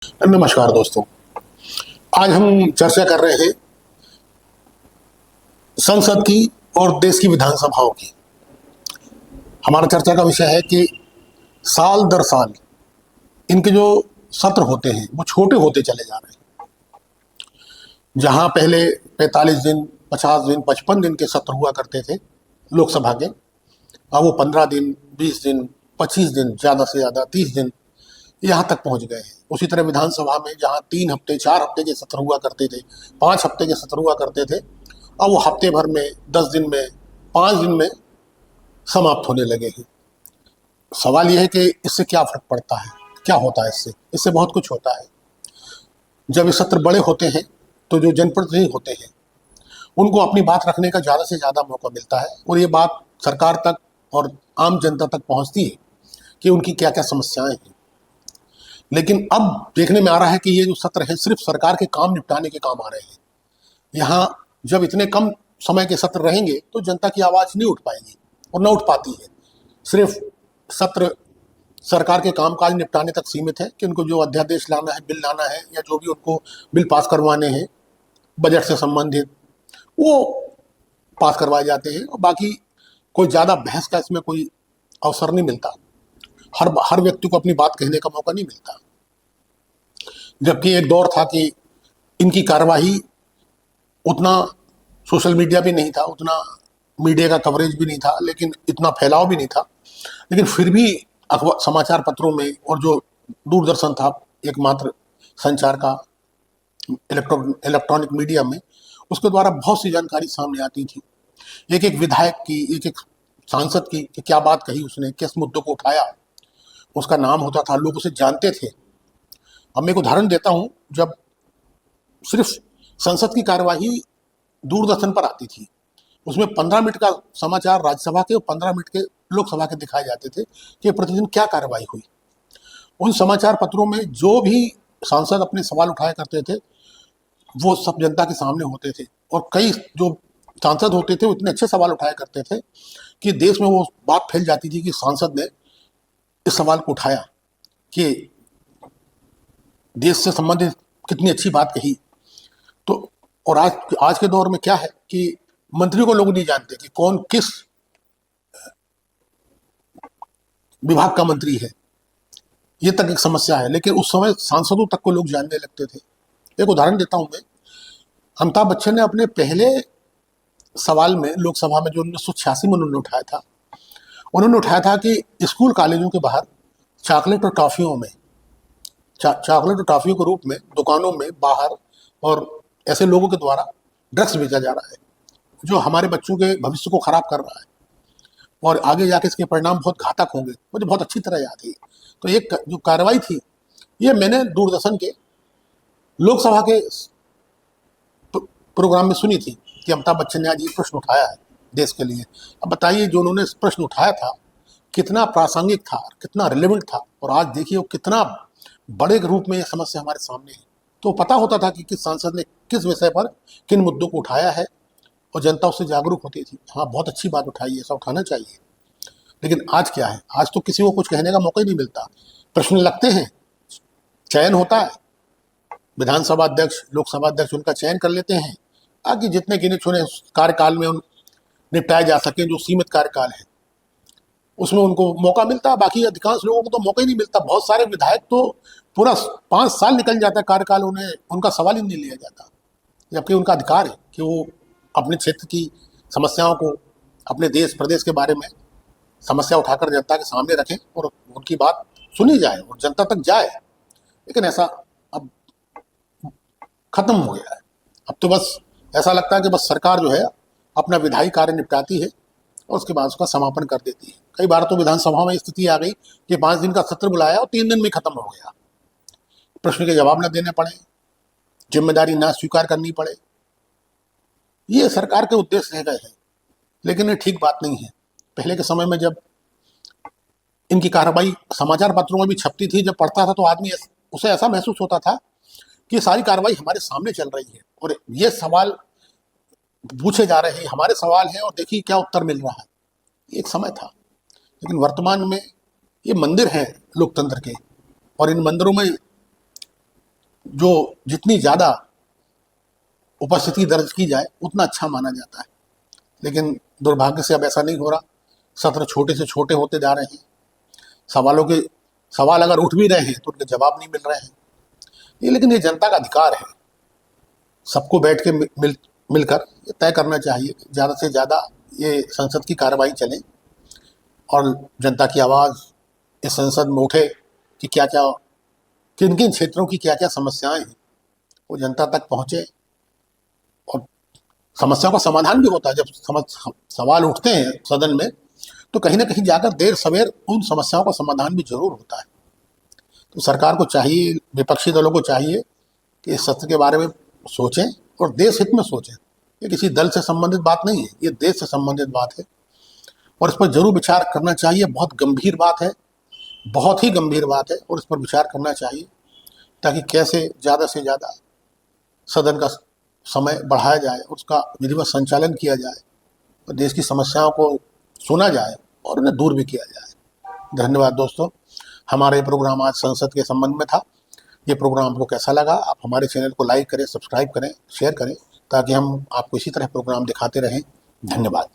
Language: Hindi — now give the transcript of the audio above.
नमस्कार दोस्तों। आज हम चर्चा कर रहे हैं संसद की और देश की विधानसभाओं की। हमारा चर्चा का विषय है कि साल दर साल इनके जो सत्र होते हैं वो छोटे होते चले जा रहे हैं। जहां पहले 45 दिन, 50 दिन, 55 दिन के सत्र हुआ करते थे लोकसभा के, अब वो 15 दिन, 20 दिन, 25 दिन, ज़्यादा से ज़्यादा 30 दिन यहाँ तक पहुँच गए हैं। उसी तरह विधानसभा में जहाँ 3 हफ्ते, 4 हफ्ते के सत्र हुआ करते थे, 5 हफ्ते के सत्र हुआ करते थे, अब वो हफ्ते भर में, 10 दिन में, 5 दिन में समाप्त होने लगे हैं। सवाल यह है कि इससे क्या फर्क पड़ता है, क्या होता है इससे? इससे बहुत कुछ होता है। जब ये सत्र बड़े होते हैं तो जो जनप्रतिनिधि होते हैं उनको अपनी बात रखने का ज़्यादा से ज़्यादा मौका मिलता है और ये बात सरकार तक और आम जनता तक पहुँचती है कि उनकी क्या क्या समस्याएं हैं। लेकिन अब देखने में आ रहा है कि ये जो सत्र है सिर्फ सरकार के काम निपटाने के काम आ रहे हैं। यहाँ जब इतने कम समय के सत्र रहेंगे तो जनता की आवाज़ नहीं उठ पाएगी और न उठ पाती है। सिर्फ सत्र सरकार के कामकाज निपटाने तक सीमित है कि उनको जो अध्यादेश लाना है, बिल लाना है, या जो भी उनको बिल पास करवाने हैं बजट से संबंधित, वो पास करवाए जाते हैं और बाकी कोई ज़्यादा बहस का इसमें कोई अवसर नहीं मिलता। हर व्यक्ति को अपनी बात कहने का मौका नहीं मिलता। जबकि एक दौर था कि इनकी कार्यवाही उतना सोशल मीडिया भी नहीं था, उतना मीडिया का कवरेज भी नहीं था, लेकिन इतना फैलाव भी नहीं था, लेकिन फिर भी अखबार, समाचार पत्रों में और जो दूरदर्शन था एकमात्र संचार का इलेक्ट्रॉनिक मीडिया में, उसके द्वारा बहुत सी जानकारी सामने आती थी। एक एक विधायक की, एक एक सांसद की कि क्या बात कही उसने, किस मुद्दों को उठाया, उसका नाम होता था, लोग उसे जानते थे। अब मैं एक उदाहरण देता हूँ। जब सिर्फ संसद की कार्यवाही दूरदर्शन पर आती थी, उसमें 15 मिनट का समाचार राज्यसभा के और 15 मिनट के लोकसभा के दिखाए जाते थे कि प्रतिदिन क्या कार्रवाई हुई। उन समाचार पत्रों में जो भी सांसद अपने सवाल उठाया करते थे वो सब जनता के सामने होते थे और कई जो सांसद होते थे वो इतने अच्छे सवाल उठाया करते थे कि देश में वो बात फैल जाती थी कि सांसद ने इस सवाल को उठाया कि देश से संबंधित कितनी अच्छी बात कही। तो और आज के दौर में क्या है कि मंत्री को लोग नहीं जानते कि कौन किस विभाग का मंत्री है, ये तक एक समस्या है। लेकिन उस समय सांसदों तक को लोग जानने लगते थे। एक उदाहरण देता हूं मैं। अमिताभ बच्चन ने अपने पहले सवाल में लोकसभा में जो 1986 में उन्होंने उठाया था कि स्कूल कॉलेजों के बाहर चॉकलेट और टॉफियों में चॉकलेट और टॉफियों के रूप में दुकानों में बाहर और ऐसे लोगों के द्वारा ड्रग्स बेचा जा रहा है जो हमारे बच्चों के भविष्य को खराब कर रहा है और आगे जाके इसके परिणाम बहुत घातक होंगे। मुझे बहुत अच्छी तरह याद है। तो एक जो कार्रवाई थी ये मैंने दूरदर्शन के लोकसभा के प्रोग्राम में सुनी थी कि अमिताभ बच्चन ने आज ये प्रश्न उठाया है देश के लिए। अब बताइए जो उन्होंने प्रश्न उठाया था कितना प्रासंगिक था, कितना रिलेवेंट था, और आज देखिए वो कितना बड़े रूप में ये समस्या हमारे सामने है। तो पता होता था कि किस सांसद ने किस विषय पर किन मुद्दों को उठाया है और जनता उससे जागरूक होती थी। हाँ, बहुत अच्छी बात उठाई है, ऐसा उठाना चाहिए। लेकिन आज क्या है, आज तो किसी को कुछ कहने का मौका ही नहीं मिलता। प्रश्न लगते हैं, चयन होता है, विधानसभा अध्यक्ष, लोकसभा अध्यक्ष उनका चयन कर लेते हैं ताकि जितने गिने चुने कार्यकाल में उन निपटाए जा सकें, जो सीमित कार्यकाल है उसमें उनको मौका मिलता है। बाकी अधिकांश लोगों को तो मौका ही नहीं मिलता। बहुत सारे विधायक तो पूरा 5 साल निकल जाता है कार्यकाल, उन्हें उनका सवाल ही नहीं लिया जाता, जबकि उनका अधिकार है कि वो अपने क्षेत्र की समस्याओं को, अपने देश प्रदेश के बारे में समस्या उठाकर जनता के सामने रखें और उनकी बात सुनी जाए और जनता तक जाए। लेकिन ऐसा अब खत्म हो गया है। अब तो बस ऐसा लगता है कि बस सरकार जो है अपना विधायी कार्य निपटाती है और उसके बाद उसका समापन कर देती है। कई बार तो विधानसभा में स्थिति आ गई कि 5 दिन का सत्र बुलाया और 3 दिन में खत्म हो गया। प्रश्न के जवाब न देने पड़े, जिम्मेदारी ना स्वीकार करनी पड़े, ये सरकार के उद्देश्य रह गए हैं। लेकिन ये ठीक बात नहीं है। पहले के समय में जब इनकी कार्रवाई समाचार पत्रों में भी छपती थी, जब पढ़ता था तो आदमी उसे ऐसा महसूस होता था कि सारी कार्रवाई हमारे सामने चल रही है और ये सवाल पूछे जा रहे हैं, हमारे सवाल हैं और देखिए क्या उत्तर मिल रहा है। एक समय था। लेकिन वर्तमान में ये मंदिर हैं लोकतंत्र के और इन मंदिरों में जो जितनी ज़्यादा उपस्थिति दर्ज की जाए उतना अच्छा माना जाता है। लेकिन दुर्भाग्य से अब ऐसा नहीं हो रहा। सत्र छोटे से छोटे होते जा रहे हैं। सवाल अगर उठ भी रहे हैं तो उनके जवाब नहीं मिल रहे हैं। लेकिन ये जनता का अधिकार है। सबको बैठ के मिलकर ये तय करना चाहिए कि ज़्यादा से ज़्यादा ये संसद की कार्रवाई चले और जनता की आवाज़ इस संसद में उठे कि क्या क्या, किन किन क्षेत्रों की क्या क्या समस्याएं हैं, वो जनता तक पहुँचे और समस्याओं का समाधान भी होता है। जब सवाल उठते हैं सदन में तो कहीं ना कहीं जाकर देर सवेर उन समस्याओं का समाधान भी जरूर होता है। तो सरकार को चाहिए, विपक्षी दलों को चाहिए कि इस सत्र के बारे में सोचें और देश हित में सोचें। ये किसी दल से संबंधित बात नहीं है, ये देश से संबंधित बात है और इस पर जरूर विचार करना चाहिए। बहुत गंभीर बात है, बहुत ही गंभीर बात है और इस पर विचार करना चाहिए ताकि कैसे ज़्यादा से ज़्यादा सदन का समय बढ़ाया जाए, उसका विधिवत संचालन किया जाए और देश की समस्याओं को सुना जाए और उन्हें दूर भी किया जाए। धन्यवाद दोस्तों। हमारा ये प्रोग्राम आज संसद के संबंध में था। ये प्रोग्राम आपको कैसा लगा? आप हमारे चैनल को लाइक करें, सब्सक्राइब करें, शेयर करें ताकि हम आपको इसी तरह प्रोग्राम दिखाते रहें। धन्यवाद।